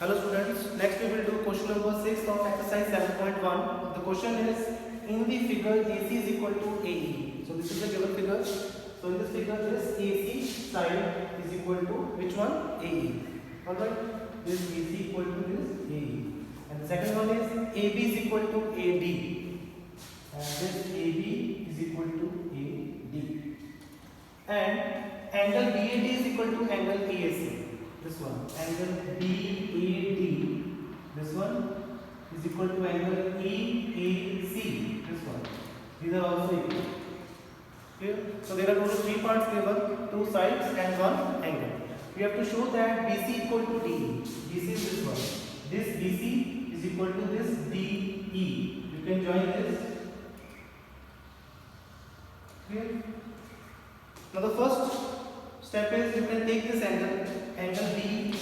Hello students, next we will do question number 6 of exercise 7.1. The question is, in the figure AC is equal to AE. So this is the given figure. So in this figure this AC side is equal to which one? AE. Alright, this AC equal to this AE. And the second one is AB is equal to AD. And this AB is equal to AD. And angle BAD is equal to angle EAC. This one, angle BAD, this one is equal to angle EAC, this one. These are also equal. Clear? So there are total three parts given, two sides and one angle. We have to show that BC equal to DE. BC is this one. This BC is equal to this DE. You can join this. Clear? Now the first step is you can take this angle BAD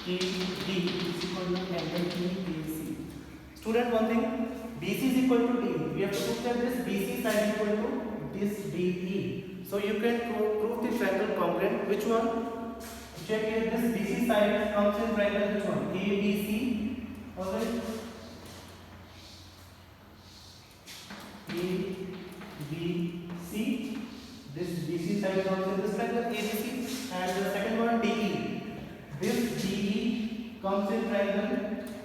is equal to angle EAC. Student, one thing, BC is equal to DE. We have to prove that this BC side is equal to this DE. So you can prove the triangle congruent. Which one? Check here. This BC side comes in triangle which one? ABC. Alright. ABC. This BC side comes in this triangle ABC, and the second one DE. This DE comes in triangle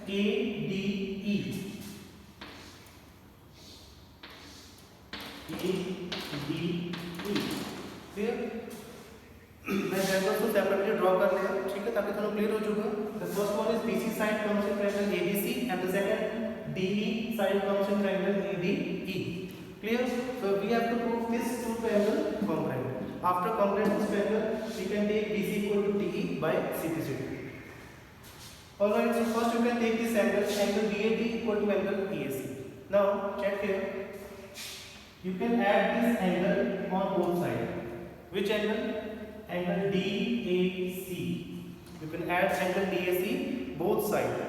ADE. ADE. Clear? मैं triangles को separately draw कर लिया, ठीक है, ताकि थोड़ा clear हो चुका. The first one is BC side comes in triangle ABC, and the second DE side comes in triangle ADE. Clear? So we have to prove this two triangle congruent. After congruent this triangle, we can take BC equal to DE by CPCD. Alright, so first you can take this angle BAD equal to angle EAC. Now check here. You can add this angle on both sides. Which angle? Angle DAC. You can add angle DAC both sides,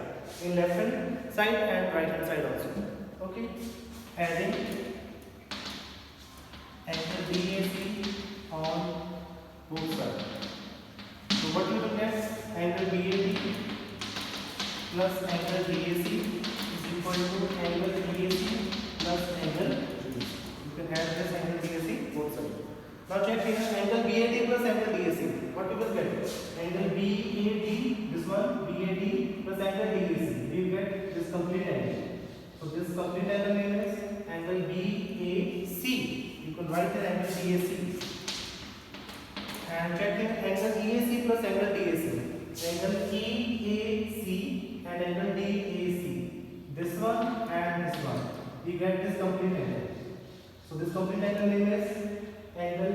in left hand side and right hand side also. Okay, adding angle DAC on both sides. So what you will get? Angle BAD plus angle DAC is equal to angle DAC plus angle DAC. You can add this angle DAC both sides. Now check here, angle BAD plus angle DAC. What you will get? Angle BAD, this one BAD plus angle DAC. You get this complete angle. So this complete angle name is angle BAC. You can write the angle DAC. And check here, angle EAC plus angle DAC. Angle EAC and angle DAC. This one and this one. We get this complete angle. So this complete angle name is angle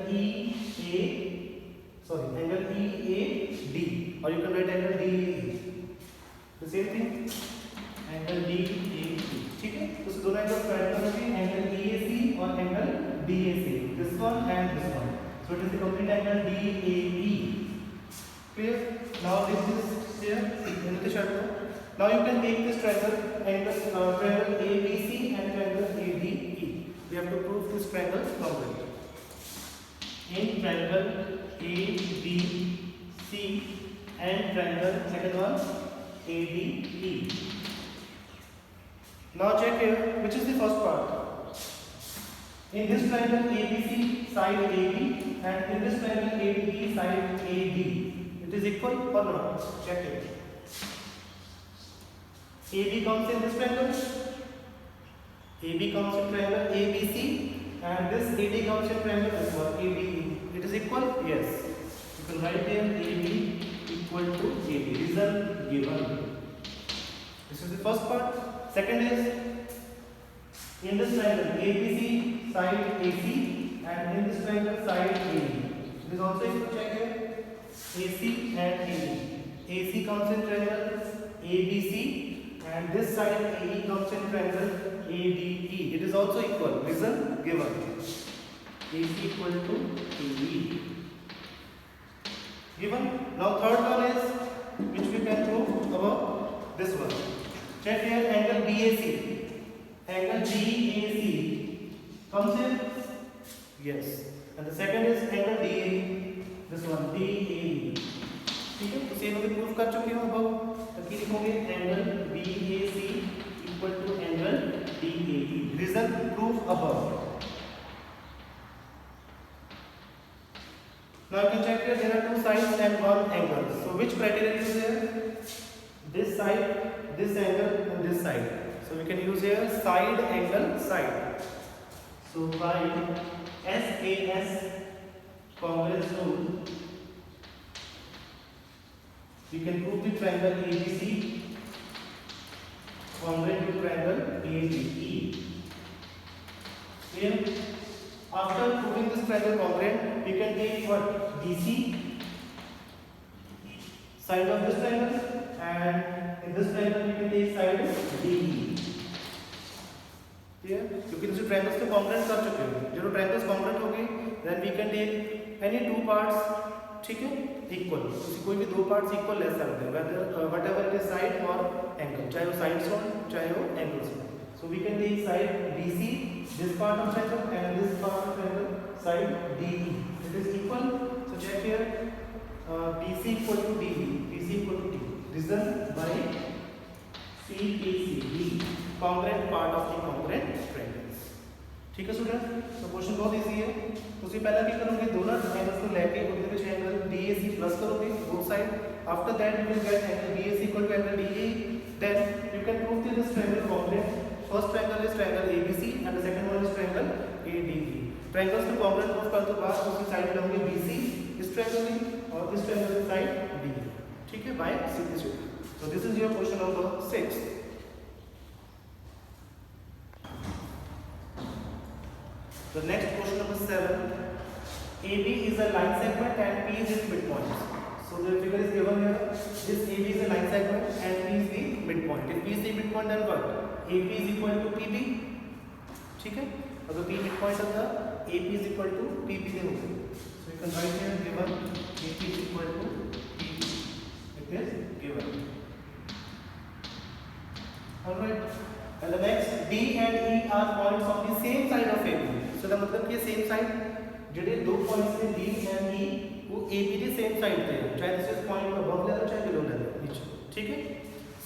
angle EAD. Or you can write angle DAE. The same thing. Angle DAE. ठीक है? तो दोनों angle triangle में angle EAC और angle DAC. This one and this one. So it is the complete angle DAE. Clear? Now this is here in the shadow. Now you can take this triangle ABC and triangle ADE. We have to prove this triangle congruent. In triangle ABC and triangle second one ADE. Now check here, which is the first part? In this triangle ABC side AB and in this triangle ADE side AD, it is equal or not? Check it. AB comes in this triangle, AB comes in triangle ABC, and this AD comes in triangle this one ADE. It is equal? Yes. You can write here AB equal to AD. Reason given. This is the first part. Second is, in this triangle ABC side AC and in this triangle side AD. It is also equal. Check here. AC and AD. AC comes in triangle ABC and this side AE comes in triangle ADE. It is also equal. Reason given. AC equal to AE. Given. Now third one is, which we can prove about this one. Check here, angle BAC. Angle BAC comes in? Yes. And the second is angle DAE. This one DAE. ठीक है, तो same अभी proof कर चुके हो अब, ताकि लिखोगे angle BAC equal to angle DAE. Reason prove above. Now you can check here, there are two sides and one angle. So which criteria is there? This side, this angle and this side. So we can use here side angle side. So by SAS congruence rule, we can prove the triangle ABC congruent to triangle ABE. Here, after proving this triangle congruent, we can take what? BC side of this triangle, and in this triangle we can take side DE. Clear? क्योंकि दूसरे triangles तो congruent कर चुके हो. जो triangles congruent हो गई, then we can take any two parts, ठीक है, equal. कोई भी दो parts equal ले सकते हैं, whether whatever it is side or angle, चाहे वो sides हो, चाहे वो angles हो. So we can take side BC, this part of triangle, and this part of triangle, side DE. It is equal. So check here, BC equal to DE, BC equal to D. Reason by CPC, D, congruent part of the congruent triangles. ठीक है student. तो question बहुत easy है. ਤੁਸੀਂ ਪਹਿਲਾਂ ਕੀ ਕਰੋਗੇ, ਦੋਨਾਂ angles को लेके उनके बीच एंगल BAC प्लस करोगे both side. After that you will get angle BAC equal to angle DE. Then you can prove that this triangle congruent. First triangle is triangle ABC and the second one is triangle ADE. Triangles को congruent prove करने के बाद उसकी side लेंगे BC इस triangle की और इस triangle की साइड DE. ठीक है, by CPC. So this is your question number 6. The next question number 7. AB is a line segment and P is its midpoint. So the figure is given here. This AB is a line segment and P is the midpoint. If P is the midpoint, then what? AP is equal to PB. ठीक है. अगर P midpoint होगा, AP is equal to PB दे होगा. So you can write here given AP is equal to PB. It is given. All right. And the next, D and E are points of the same side of AB. So the मतलब कि same side, जिधे दो points में D and E वो AB के same side पे हैं. चाहे this point में above ले लो चाहे below ले लो नीचे. ठीक है.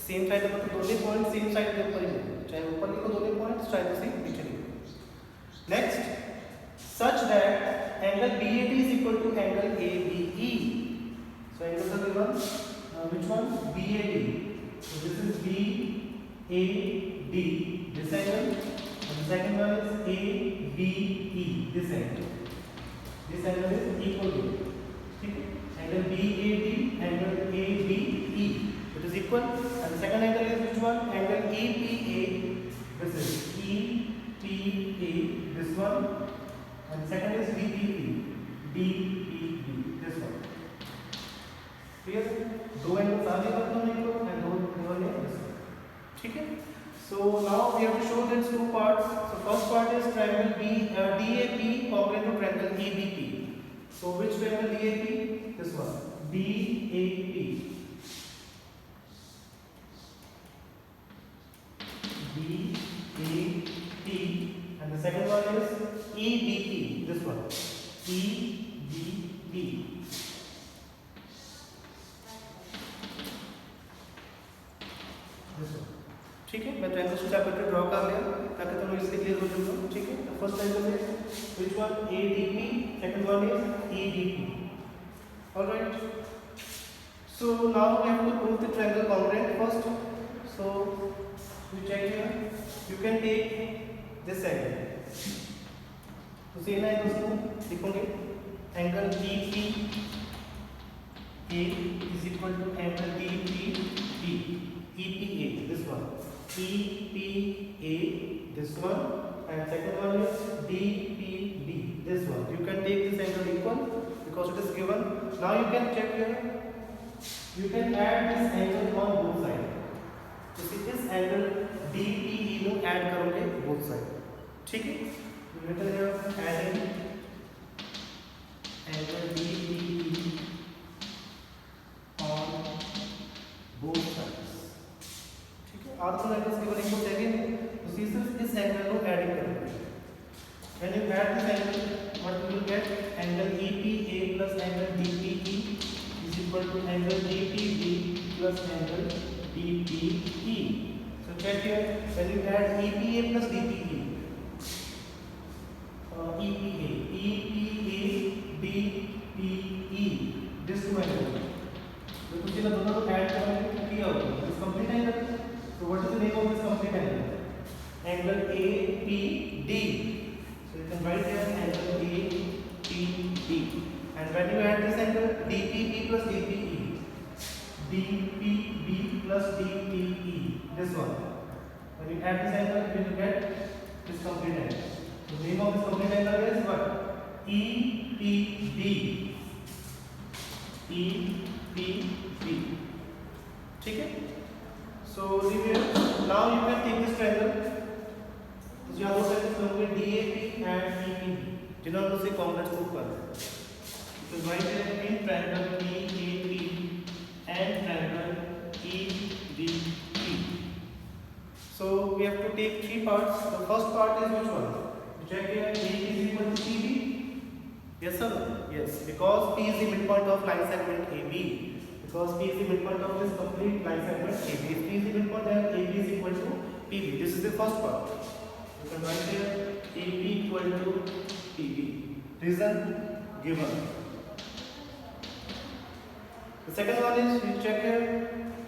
Same side का मतलब दोनों points same side के ऊपर ही हैं. चाहे ऊपर लिखो दोनों points चाहे दूसरी नीचे लिखो. Next, such that angle BAT is equal to angle ABE. So angles are given. Which one? BAT. So this is BAD. This angle. And the second one is ABE. This angle. This angle is equal to. ठीक है. Angle BAD, angle ABE. It is equal. And the second angle is which one? Angle EPA. This is EPA. This one. And second is DPP. DPP. This one. Clear? दो angle सामने करते हैं इनको and दो angle this one. ठीक है. So now we have to show these two parts. So first part is triangle DAP congruent to triangle ABP. So which triangle DAP? This one. DAP. DAP. And the second one is EBP. This one. EBP. This one. ठीक है. मैं triangles को separate draw कर लिया ताकि तुम इससे clear हो जाओ. ठीक है. तो first triangle is which one? ADP. Second one is EDP. All right. So now we have to prove the triangle congruent first. So we check here. You can take this angle. तो same है दोस्तों. लिखोगे angle EPA is equal to angle DPP. EPA. This one. EPA, this one, and second one is DPB, this one. You can take this angle equal because it is given. Now you can check here. You can add this angle on both sides. तो this angle DPE को add करोगे both sides. ठीक है? You can here adding angle DPE on both sides. Orthogonal angles given equal again. So this angle को adding करोगे. When you add this angle, what you will get? Angle EPA plus angle DPE is equal to angle DPB plus angle DPE. So check here, when you add EPA plus DPE, DPE, this two angles. तो कुछ ना दोनों को add करेंगे किया होगा this complete angle. So what is the name of this complete angle? Angle APD. So you can write here angle APD. And when you add this angle DPP plus DPE, DPB plus DPE, this one. When you add this angle, you will get this complete angle. The name of this complete angle is what? EPB. EPB. ठीक है? So review. Now you can take this triangle. तो यहाँ दो triangles होंगे DAP and EPB. जिन्होंने उसे congruent prove कर दिया. So write here in triangle DAP and triangle EBP. So we have to take three parts. The first part is which one? Check here. A is equal to PB. Yes or no? Yes. Because P is the midpoint of line segment AB. Because P is the midpoint of this complete line segment AB. If P is the midpoint, then AB is equal to PB. This is the first part. You can write here AB equal to PB. Reason given. The second one is we check here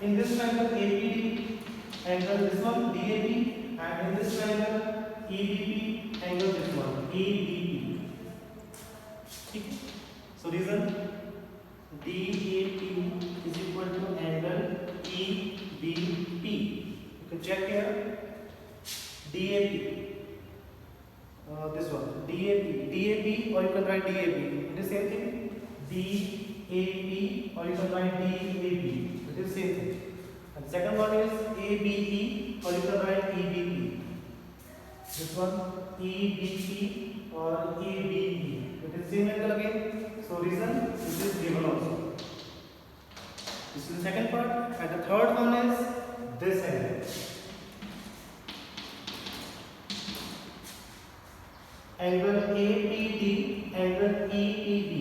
in this triangle APD angle this one DAB, and in this triangle EBP angle this one EBP. Okay. So reason DAP is equal to angle EBP. You can check here DAP. This one DAB, or you can write DAB. It is same thing. DAP, or you can write DAB. It is same thing. And second one is ABE, or you can write EBP. This one EBP or ABE. It is same angle again. So reason this is given also. This is the second part. And the third one is this angle. Angle APD, angle EPB.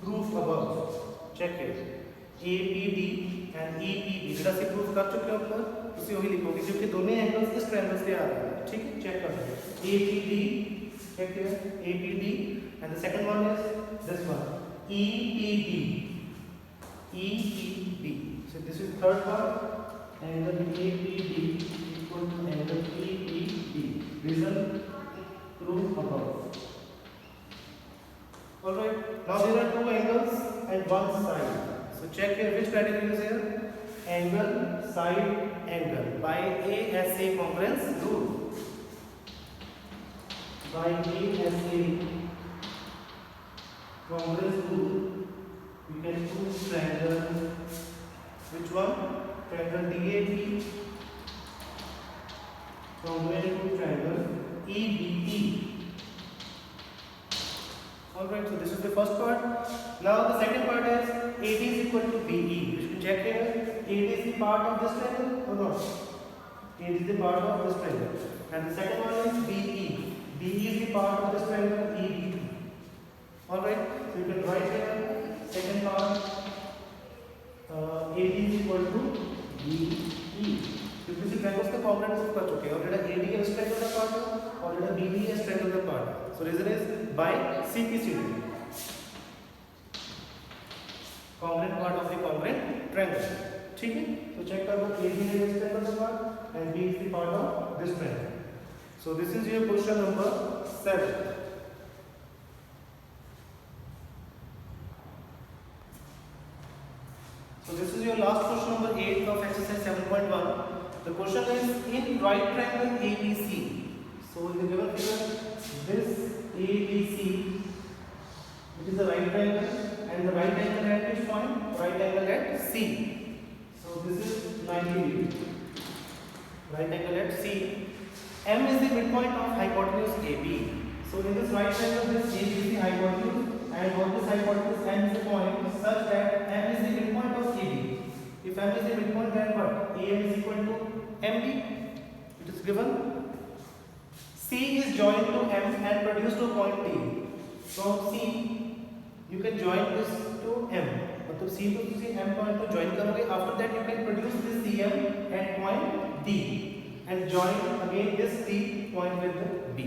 Proof above. Check it. APD and EPB. जरा से proof कर चुके हो ऊपर, उसे वही लिखोगे क्योंकि दोनों एंगल्स इस ट्रायंगल से आ रहे हैं. ठीक है, चेक करो. APD, check here. APD, and the second one is this one. EPB. EPB. So this is third part. Angle APD equal to angle EPB. Reason proof above. Alright, now there are two angles and one side. So check here which criteria is here. Angle, side, angle by ASA congruence rule. By ASA congruence rule, we can choose triangle. Which one? Triangle DAP congruent to triangle EBP. Alright, so this is the first part. Now the second part is AD is equal to BE. You should check here. AD is the part of this triangle or not? AD is the part of this triangle. And the second one is BE. BE is the part of this triangle EBP. Alright, so you can write here second part AD is equal to BE. So this is triangles का component proof कर चुके हैं. और जेड़ा AD का triangle का part है और जेड़ा BE का triangle का पार्ट है. So reason is by CPCD. Congruent part of the congruent triangle. ठीक है? So check कर लो AD is this triangle का part and B is the part of this triangle. So this is your question number 7. So this is your last question number 8 of exercise 7.1. The question is in right triangle ABC. So in the given figure, this ABC, it is a right triangle, and the right angle at which point? Right angle at C. So this is 90 degrees. Right angle at C. M is the midpoint of hypotenuse AB. So in this right triangle, this AB is the hypotenuse, and on this hypotenuse M is the point such that M is the midpoint of AB. If M is the midpoint, then what? AM is equal to MB. It is given. C is joined to M and produced to point D. From C, you can join this to M. मतलब C to C M point to join करोगे. After that, you can produce this CM D and join again this D point with the B.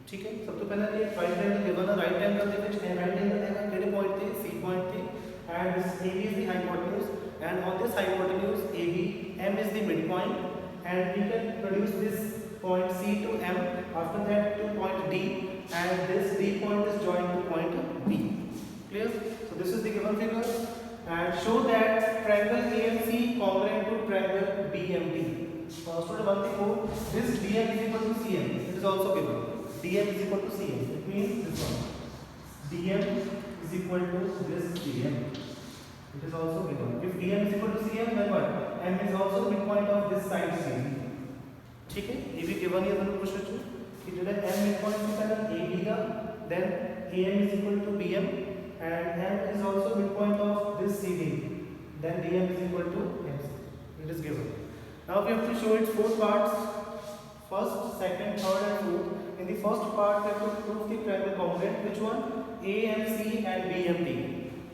ठीक है, सब तो पहले ये right triangle given है, right angle ਦੇ ਵਿੱਚ राइट एंगल है किहड़े पॉइंट ਤੇ C पॉइंट ਤੇ and this AB is the hypotenuse and on this hypotenuse AB M is the midpoint and we can produce this point C to M, after that to point D and this D point is joined to point B. Clear? So this is the given figure and show that triangle AMC congruent to triangle BMD. Student one thing more, this DM is equal to CM, it is also given. DM is equal to CM, it means this one. DM is equal to this CM. It is also given. If DM is equal to CM, then what? M is also the midpoint of this side CM. ठीक है, ये भी given है अपन question जो कि जो है M midpoint से पहले AB का, then AM is equal to BM and M is also midpoint of this CD. Then DM is equal to MC. It is given. Now we have to show its four parts. First, second, third, and fourth. In the first part, we have to prove the triangle congruent. Which one? AMC and BMD.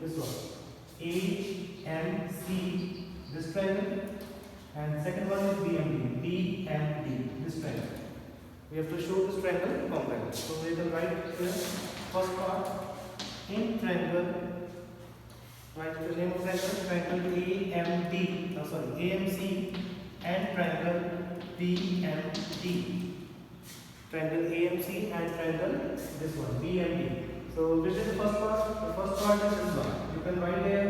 This one. AMC. This triangle. And second one is BMD. BMD. This triangle. We have to show this triangle congruent. So we will write here. First part. In triangle. Write the name of triangle. Triangle AMD. Oh, sorry. AMC and triangle BMD. Triangle AMC and triangle this one BMD. So which is the first part? The first part is this one. You can write here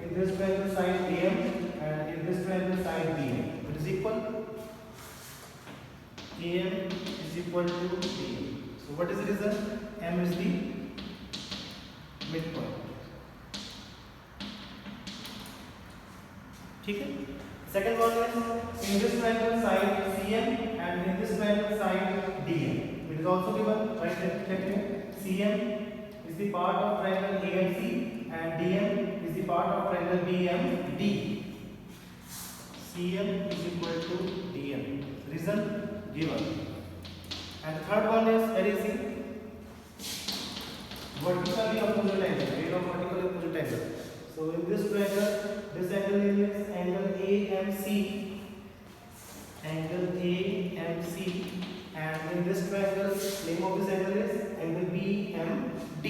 in this triangle side AM and in this triangle side BM. It is equal. AM is equal to BM. So what is the result? M is the midpoint. ठीक है. Second one is in this triangle side CM and in this triangle side DM. It is also given. Right here. CM is the part of triangle AMC and DM is the part of triangle BMD. CM is equal to DM. Result given. And third one is very easy. Vertically opposite angle. Rate of vertically opposite angle. So in this triangle, this angle is angle AMC, and in this triangle, name of this angle is angle BMD.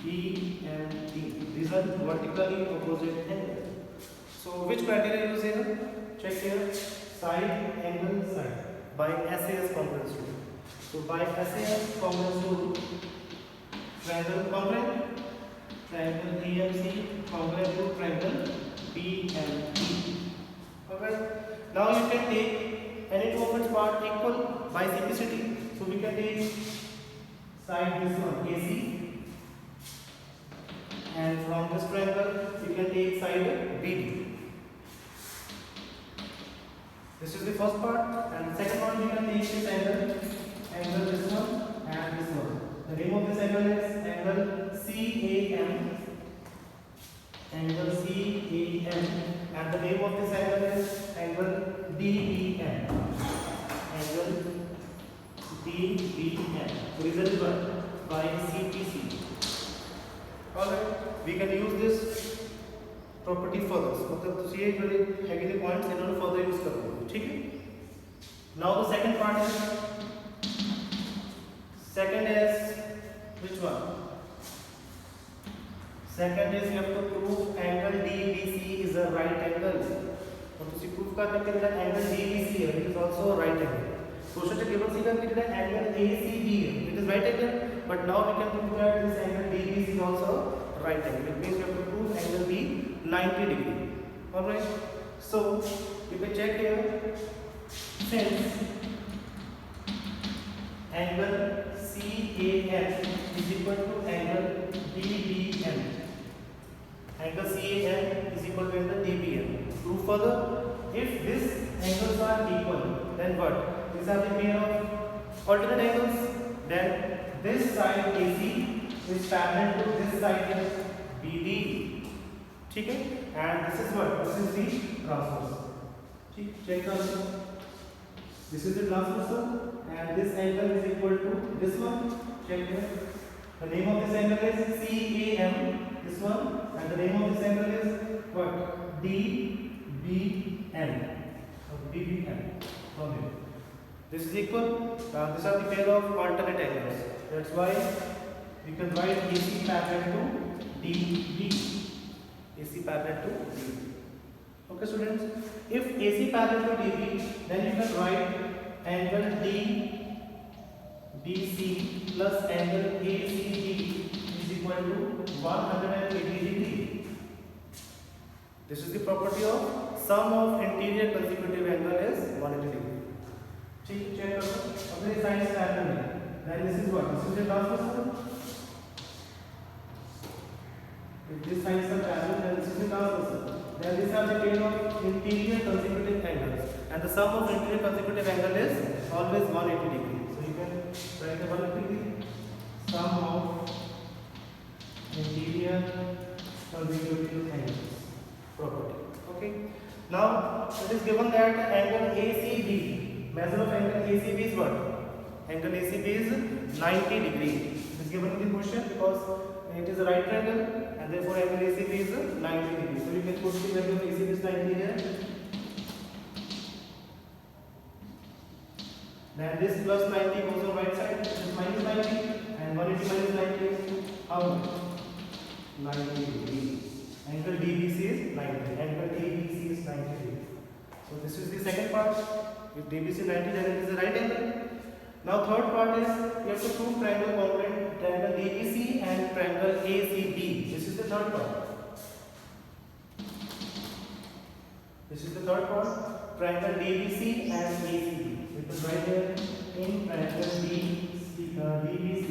BMD. These are vertically opposite angles. So which criteria use here? Check here. Side angle side by SAS congruence rule. So by SAS congruence rule, triangle congruent. Triangle AMC congruent to triangle BMD. Alright. Now you can take any two of its part equal by simplicity. So we can take side this one AC, and from this triangle you can take side BD. This is the first part, and second one we can take this angle this one and this one. The name of this angle is angle CAM, and the name of this angle is angle DBM, So result is what? By CPC. Alright, we can use this property further. मतलब तो ये जो है कि points इन्होंने further use कर लो, ठीक है? Now the second part is which one? Second is you have to prove angle DBC is a right angle. और तुसी prove करने के लिए angle DBC है, it is also a right angle. Question जो given सीखा कि जो angle ACB है, it is right angle, but now we can prove that this angle DBC is also right angle. It means you have to prove angle B 90 degree. Alright. So you can check here. Since angle CAM is equal to angle DBM. Angle CAM is equal to angle DBM. Prove further. If these angles are equal, then what? These are the pair of alternate angles. Then this side AC is parallel to this side BD. ठीक है? And this is what? This is the transverse. ठीक? Check transverse. This is the transversal, and this angle is equal to this one. Check here. The name of this angle is CAM. This one, and the name of this angle is what? DBM. This is equal. These are the pair of alternate angles. That's why we can write AC parallel to DB. AC parallel to DB. Okay, students. If AC parallel to DB, then you can write angle DBC plus angle ACB is equal to 180 degree. This is the property of sum of interior consecutive angle is 180 degree. Check करो. अपने side से parallel है. Then this is what? This is the transversal. If this side is parallel, then this is the transversal. Then these are the pair of interior consecutive angles, and the sum of interior consecutive angle is always 180 degree. So you can write the 180 degree. Sum of interior consecutive angles property. Okay. Now it is given that angle ACB, measure of angle ACB is what? Angle ACB is 90 degree. It is given in the question because it is a right triangle and therefore angle ACB is 90 degree. So you can put the value of ACB is 90 here. Then this plus 90 goes on right side, this is minus 90, and 180 minus 90 is how much? 90 degree. Angle DBC is 90, angle ABC is 90 degree. So this is the second part. If DBC 90, then it is a right angle. Now third part is you have to prove triangle congruent, triangle DBC and triangle ACB. This is the third part. This is the third part. Triangle DBC and ACB. We can write here in triangle DBC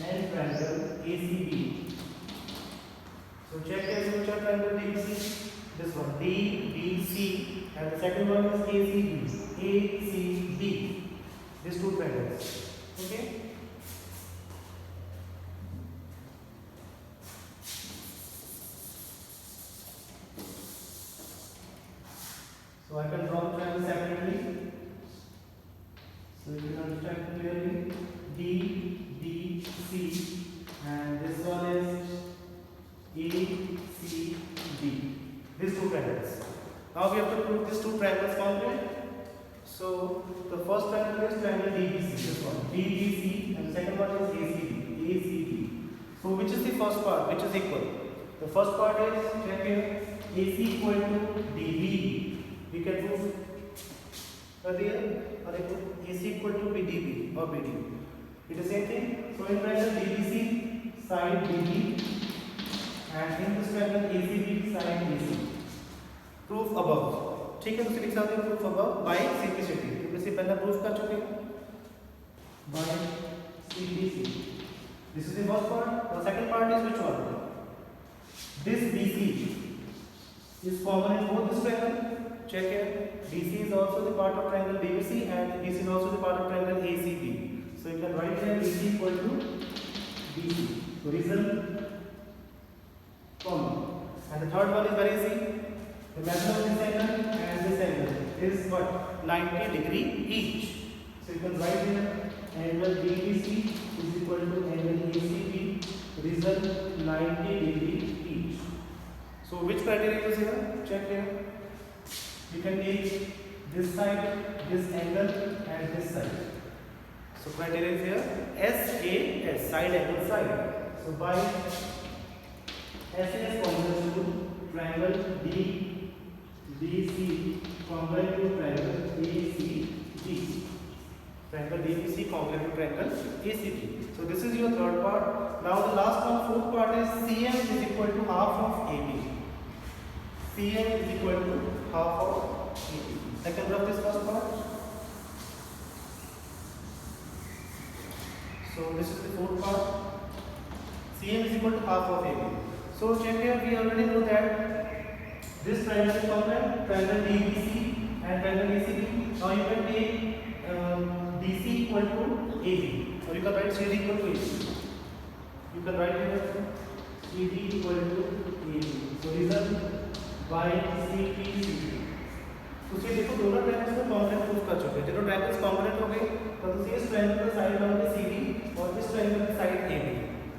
and triangle ACB. So check here which are triangle DBC. This one DBC and the second one is ACB. ACB. These two triangles. Okay. So I can draw the triangle separately. So you can understand clearly. DBC and this one is ACB. These two triangles. Now we have to prove these two triangles congruent. So the first triangle is triangle DBC. This one DBC and the second one is ACB. ACB. So which is the first part? Which is equal? The first part is check here. AC equal to DB. We can prove earlier. Or AC equal to BDB or BD. It is the same thing. So in triangle DBC side DB and in this triangle ACB side AC. Proof above. ठीक है, तो लिख सकते हैं proof above bye simplicity. क्योंकि इससे पहले proof कर चुके हैं by simplicity. This is the first part. The second part is which one? This BC is common in both this triangle. Check here. BC is also the part of triangle DBC and BC is also the part of triangle ACB. So you can write here BC equal to BC. So reason common. And the third one is very easy. The measure of this angle and this angle is what? 90 degree each. So you can write here angle DBC is equal to angle ACB. Result 90 degree each. So which criteria is here? Check here. You can take this side, this angle and this side. So criteria is here SAS, side angle side. So by SAS congruent to triangle DBC congruent to triangle ACB. Triangle DBC congruent to triangle ACB. So this is your third part. Now the last one, fourth part is CM is equal to half of AB. CM is equal to half of AB. Second of this first part. So this is the fourth part. CM is equal to half of AB. So check here, we already know that this triangle is congruent, triangle DBC and triangle ACB. Now you can take DC equal to AB, or you can write CD equal to AB. You can write here CD equal to AB. So result by CPCD. तो ये देखो दोनों triangles को congruent proof कर चुके हैं. दोनों triangles congruent हो गए तो इस ट्रायंगल का साइड होगा CD और इस ट्रायंगल का साइड AB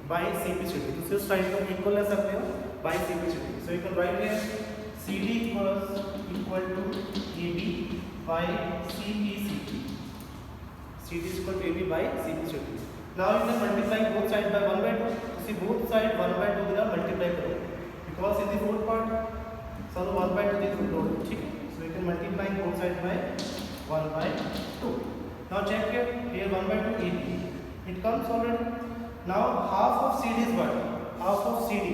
बाय CPCD. तो इस साइड को इक्वल ले सकते हो bye CPCD. So you can write here CD equals equal to AB by CPCT. CD is equal to AB by CPCT. Now you can multiply both sides by 1 by 2. See both sides 1 by 2 दिला multiply करो because in the fourth part so 1 by 2 is load. ठीक है. So you can multiply both sides by 1 by 2. Now check here 1 by 2 AB. It comes already. Now half of CD is what? Half of CD.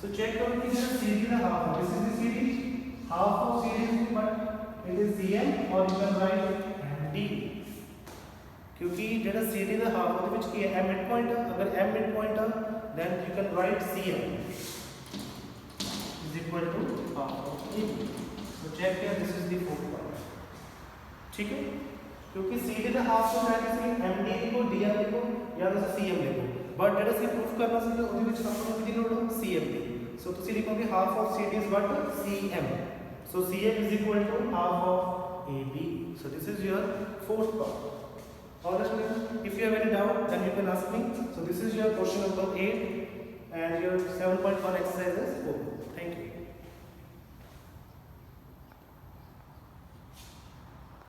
So check out this is CD the half. This is the CD. Half of CD is what? It is CM or you can write D. क्योंकि जेड़ा CD the half ਉਹਦੇ ਵਿੱਚ ਕੀ ਹੈ m midpoint अगर m midpoint then you can write CM is equal to half of AB. So check here this is the fourth part. ठीक है क्योंकि CD the half को मैं किसी MD लिखो DR लिखो या तो CM लिखो बट जेड़ा सी प्रूफ करना ਸੀ ਉਹਦੇ ਵਿੱਚ ਆਪਾਂ ਨੂੰ ਕਿਹਦੀ ਲੋੜ ਹੋ CM ਦੀ. So ਤੁਸੀਂ ਲਿਖੋਗੇ half of CD is what? CM. So CM is equal to half of AB. So this is your fourth part. Alright, if you have any doubt then you can ask me. So this is your question number 8 and your 7.1 exercise is over.